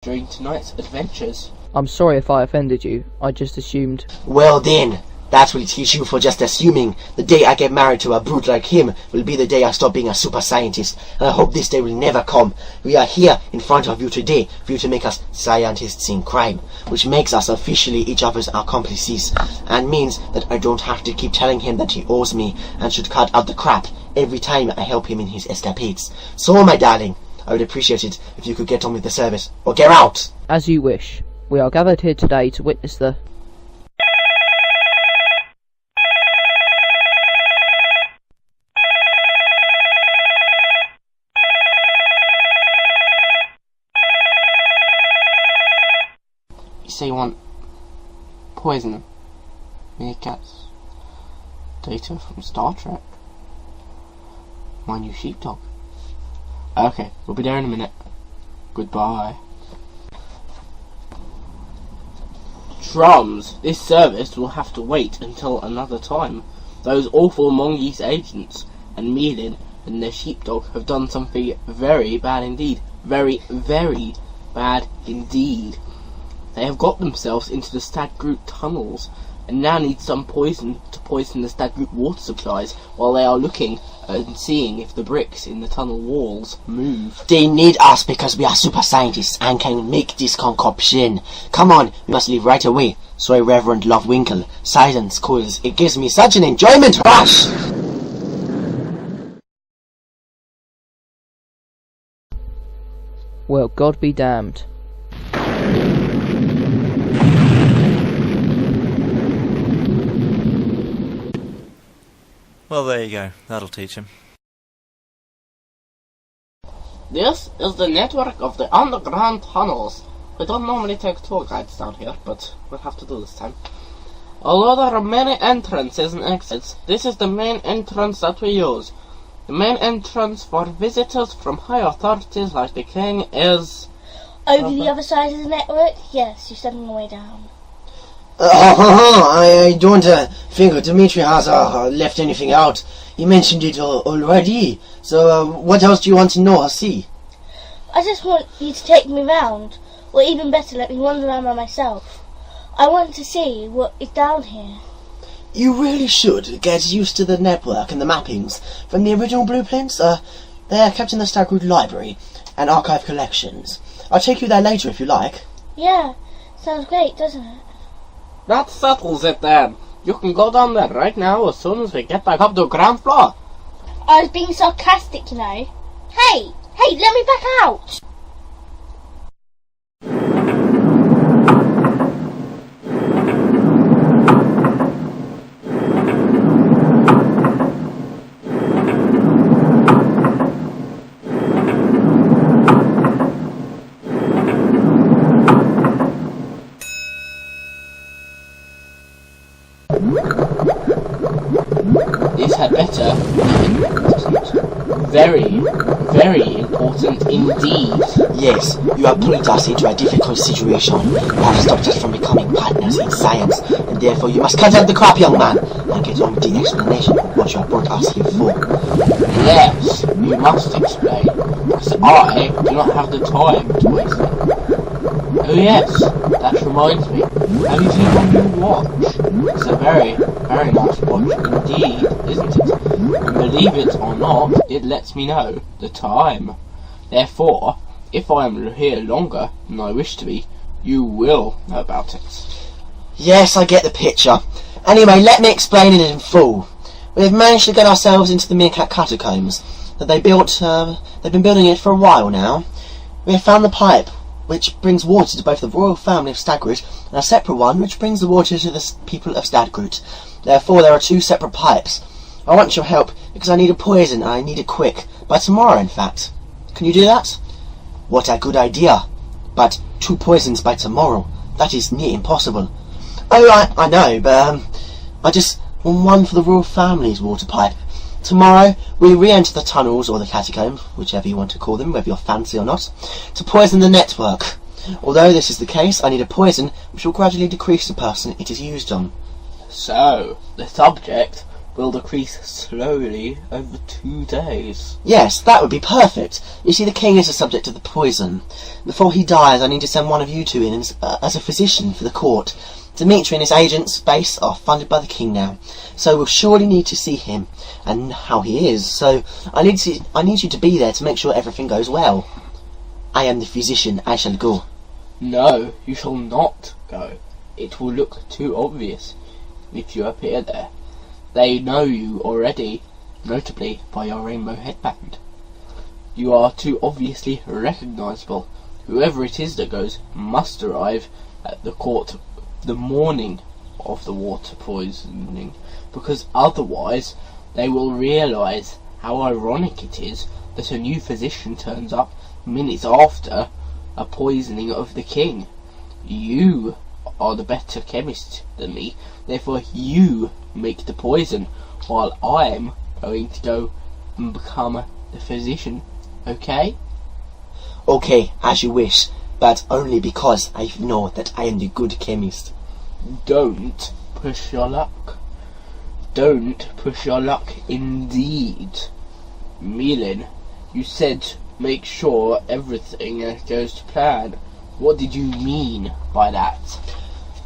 during tonight's adventures. I'm sorry if I offended you. I just assumed. Well then, that will teach you for just assuming. The day I get married to a brute like him will be the day I stop being a super scientist. And I hope this day will never come. We are here in front of you today for you to make us scientists in crime, which makes us officially each other's accomplices, and means that I don't have to keep telling him that he owes me and should cut out the crap every time I help him in his escapades. So, my darling, I would appreciate it if you could get on with the service, or get out! As you wish. We are gathered here today to witness the... You say you want poison, meerkats, data from Star Trek, my new sheepdog. Okay, we'll be there in a minute. Goodbye. Drums, this service will have to wait until another time. Those awful mongoose agents and Meerlin and their sheepdog have done something very bad indeed. Very, very bad indeed. They have got themselves into the Stadgroot tunnels and now need some poison to poison the Stadgroot water supplies while they are looking and seeing if the bricks in the tunnel walls move. They need us because we are super scientists and can make this concoction. Come on, we must leave right away. Sorry, Reverend Lovewinkle. Silence, coils. It gives me such an enjoyment rush! Well, God be damned. Well, there you go. That'll teach him. This is the network of the underground tunnels. We don't normally take tour guides down here, but we'll have to do this time. Although there are many entrances and exits, this is the main entrance that we use. The main entrance for visitors from high authorities like the king is... Over the other side of the network? Yes, you're stepping the way down. I don't think Dimitri has left anything out. He mentioned it already. So, what else do you want to know or see? I just want you to take me round, or even better, let me wander around by myself. I want to see what is down here. You really should get used to the network and the mappings from the original blueprints. They are kept in the Stagwood Library and archive collections. I'll take you there later if you like. Yeah, sounds great, doesn't it? That settles it then. You can go down there right now as soon as we get back up to the ground floor. I was being sarcastic, you know. Hey, let me back out! This had better be important. Very, very important indeed. Yes, you have put us into a difficult situation. You have stopped us from becoming partners in science, and therefore you must cut out the crap, young man, and get on with the explanation of what you have brought us here for. Yes, you must explain, because I do not have the time to waste it. Oh yes, that reminds me. Have you seen my new watch? It's a very, very nice watch indeed, isn't it? And believe it or not, it lets me know the time. Therefore, if I am here longer than I wish to be, you will know about it. Yes, I get the picture. Anyway, let me explain it in full. We have managed to get ourselves into the Meerkat catacombs that they built. They've been building it for a while now. We have found the pipe which brings water to both the royal family of Stadgroot and a separate one which brings the water to the people of Stadgroot. Therefore, there are two separate pipes. I want your help because I need a poison and I need it quick. By tomorrow, in fact. Can you do that? What a good idea. But 2 poisons by tomorrow. That is near impossible. Oh, I know, but I just want one for the royal family's water pipe. Tomorrow, we re-enter the tunnels, or the catacombs, whichever you want to call them, whether you're fancy or not, to poison the network. Although this is the case, I need a poison which will gradually decrease the person it is used on. So, the subject will decrease slowly over 2 days. Yes, that would be perfect. You see, the king is the subject of the poison. Before he dies, I need to send one of you two in as a physician for the court. Dimitri and his agent's base are funded by the king now, so we'll surely need to see him and how he is. So I need you to be there to make sure everything goes well. I am the physician. I shall go. No, you shall not go. It will look too obvious if you appear there. They know you already, notably by your rainbow headband. You are too obviously recognisable. Whoever it is that goes must arrive at the court the morning of the water poisoning, because otherwise they will realise how ironic it is that a new physician turns up minutes after a poisoning of the king. You are the better chemist than me, therefore you make the poison, while I'm going to go and become the physician. Okay? Okay, as you wish, but only because I know that I am the good chemist. Don't push your luck. Don't push your luck indeed. Milin, you said make sure everything goes to plan. What did you mean by that?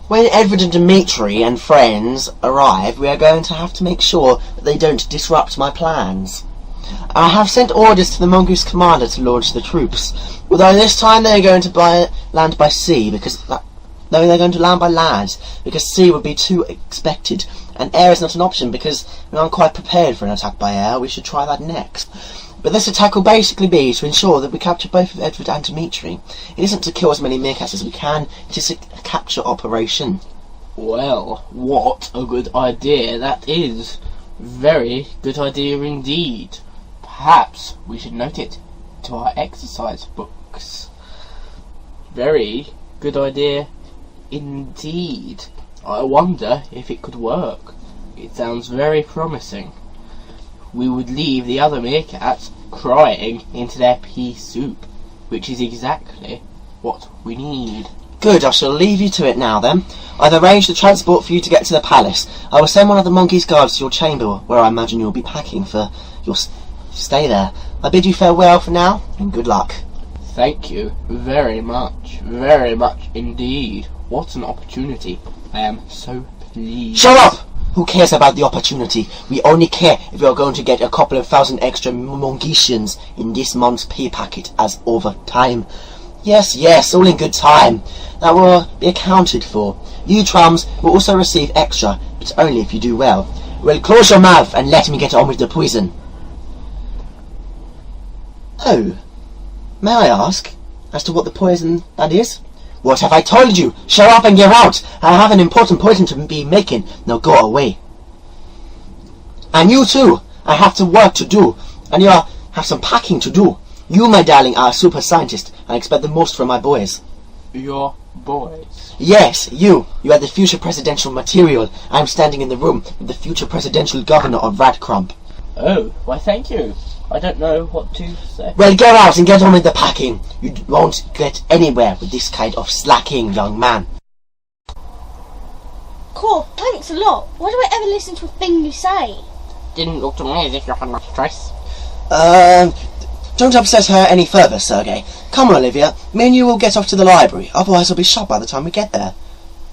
When Edvard and Dimitri and friends arrive, we are going to have to make sure that they don't disrupt my plans. I have sent orders to the mongoose commander to launch the troops, although this time they are going to land by sea because sea would be too expected, and air is not an option because we aren't quite prepared for an attack by air. We should try that next. But this attack will basically be to ensure that we capture both of Edvard and Dimitri. It isn't to kill as many meerkats as we can, it is a capture operation. Well, what a good idea that is. Very good idea indeed. Perhaps we should note it to our exercise books. Very good idea indeed. I wonder if it could work. It sounds very promising. We would leave the other meerkats crying into their pea soup, which is exactly what we need. Good, I shall leave you to it now then. I've arranged the transport for you to get to the palace. I will send one of the monkeys' guards to your chamber, where I imagine you'll be packing for your stay there. I bid you farewell for now, and good luck. Thank you very much indeed. What an opportunity. I am so pleased. Shut up! Who cares about the opportunity? We only care if we are going to get a couple of thousand extra mongetians in this month's pay packet as overtime. Yes, all in good time. That will be accounted for. You trams will also receive extra, but only if you do well. Well, close your mouth and let me get on with the poison. Oh, may I ask as to what the poison that is? What have I told you? Shut up and get out! I have an important poison to be making. Now go away. And you too! I have some work to do, and you have some packing to do. You, my darling, are a super scientist, and I expect the most from my boys. Your boys? Yes, you. You are the future presidential material. I am standing in the room with the future presidential governor of Radkrump. Oh, why thank you. I don't know what to say. Well, go out and get on with the packing. You won't get anywhere with this kind of slacking young man. Cool, thanks a lot. Why do I ever listen to a thing you say? Didn't look to me as if you had much choice. Don't upset her any further, Sergei. Come on, Olivia. Me and you will get off to the library. Otherwise I'll be shot by the time we get there.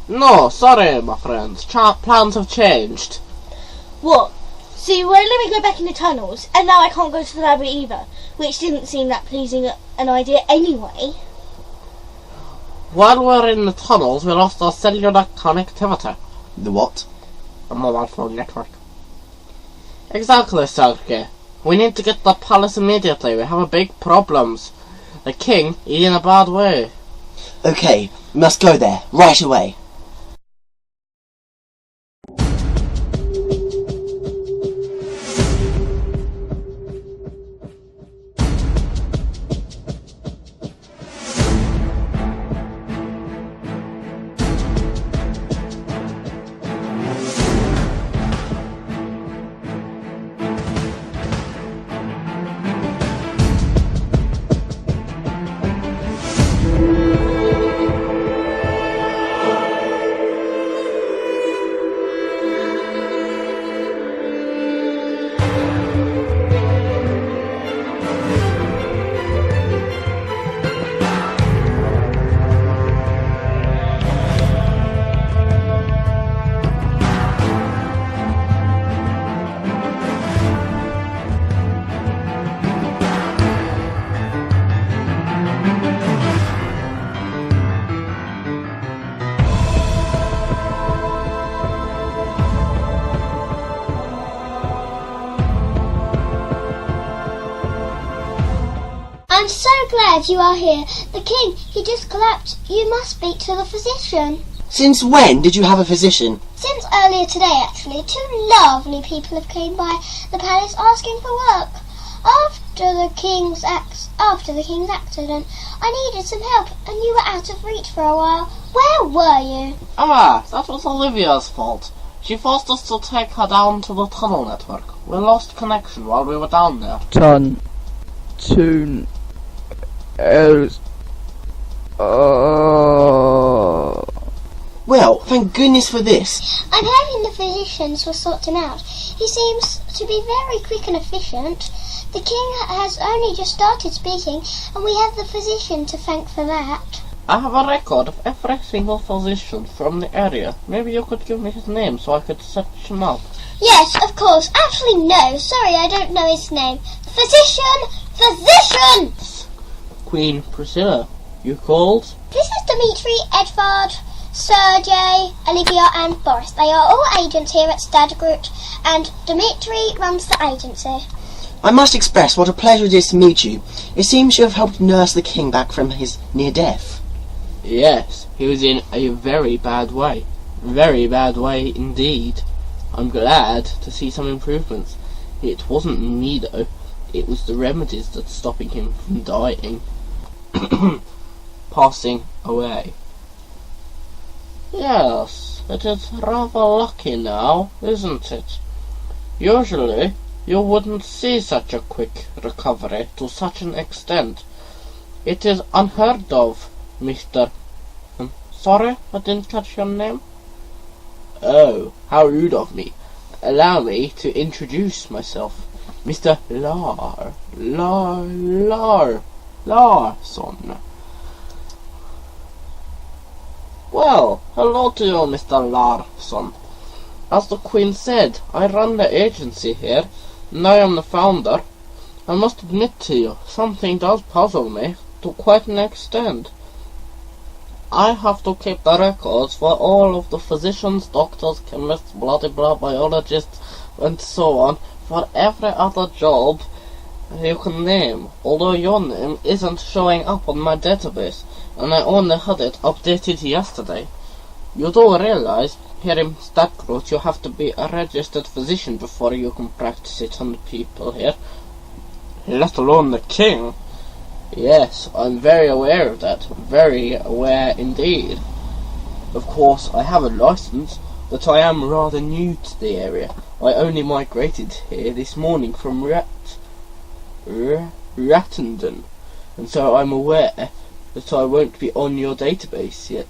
No, sorry, my friends. Plans have changed. What? So you won't let me go back in the tunnels, and now I can't go to the library either, which didn't seem that pleasing an idea anyway. While we're in the tunnels, we lost our cellular connectivity. The what? A mobile phone network. Exactly, Sergei. We need to get to the palace immediately. We have big problems. The king is in a bad way. Okay, we must go there, right away. glad you are here. The king, he just collapsed. You must speak to the physician. Since when did you have a physician? Since earlier today, actually. 2 lovely people have came by the palace asking for work. After the king's accident, I needed some help, and you were out of reach for a while. Where were you? Ah, that was Olivia's fault. She forced us to take her down to the tunnel network. We lost connection while we were down there. Well, thank goodness for this. I'm hoping the physicians will sort him out. He seems to be very quick and efficient. The king has only just started speaking, and we have the physician to thank for that. I have a record of every single physician from the area. Maybe you could give me his name so I could search him up. Yes, of course. Actually, no. Sorry, I don't know his name. Physician! Physician! Queen Priscilla, you called? This is Dimitri, Edvard, Sergey, Olivia and Boris. They are all agents here at Stadgroot, and Dimitri runs the agency. I must express what a pleasure it is to meet you. It seems you have helped nurse the king back from his near death. Yes, he was in a very bad way. Very bad way indeed. I'm glad to see some improvements. It wasn't me though. It was the remedies that's stopping him from dying. Passing away. Yes, it is rather lucky now, isn't it? Usually, you wouldn't see such a quick recovery to such an extent. It is unheard of, Mr. Sorry, I didn't catch your name. Oh, how rude of me. Allow me to introduce myself. Mr. Larsson. Well, hello to you, Mr. Larsson. As the Queen said, I run the agency here, and I am the founder. I must admit to you, something does puzzle me, to quite an extent. I have to keep the records for all of the physicians, doctors, chemists, blah biologists, and so on, for every other job you can name, although your name isn't showing up on my database, and I only had it updated yesterday. You do realize, here in Stadgroot, you have to be a registered physician before you can practice it on the people here, let alone the king. Yes, I'm very aware of that, very aware indeed. Of course, I have a license, but I am rather new to the area. I only migrated here this morning from Rattenden, and so I'm aware that I won't be on your database yet.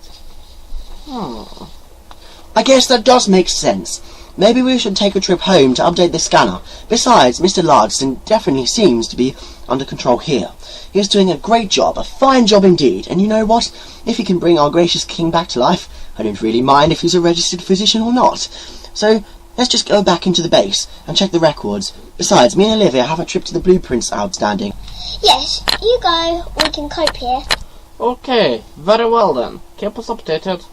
I guess that does make sense. Maybe we should take a trip home to update the scanner. Besides, Mr. Lardston definitely seems to be under control here. He is doing a great job, a fine job indeed, and you know what? If he can bring our gracious king back to life, I don't really mind if he's a registered physician or not. So, let's just go back into the base and check the records. Besides, me and Olivia have a trip to the blueprints outstanding. Yes, you go. We can cope here. Okay, very well then. Keep us updated.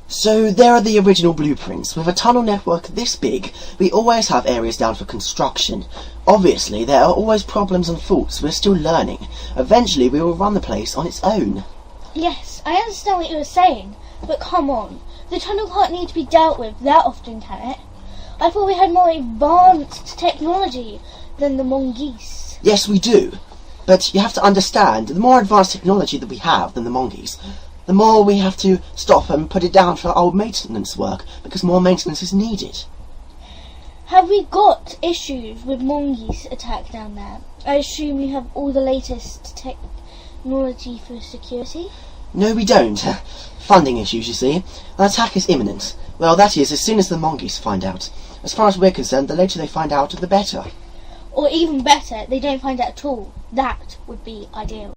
So there are the original blueprints. With a tunnel network this big, we always have areas down for construction. Obviously, there are always problems and faults. We're still learning. Eventually, we will run the place on its own. Yes, I understand what you were saying, but come on. The tunnel can't need to be dealt with that often, can it? I thought we had more advanced technology than the mongoose. Yes, we do. But you have to understand, the more advanced technology that we have than the mongoose, the more we have to stop and put it down for old maintenance work, because more maintenance is needed. Have we got issues with mongoose attack down there? I assume you have all the latest technology for security? No, we don't. Funding issues, you see. An attack is imminent. Well, that is, as soon as the mongoose find out. As far as we're concerned, the later they find out, the better. Or even better, they don't find out at all. That would be ideal.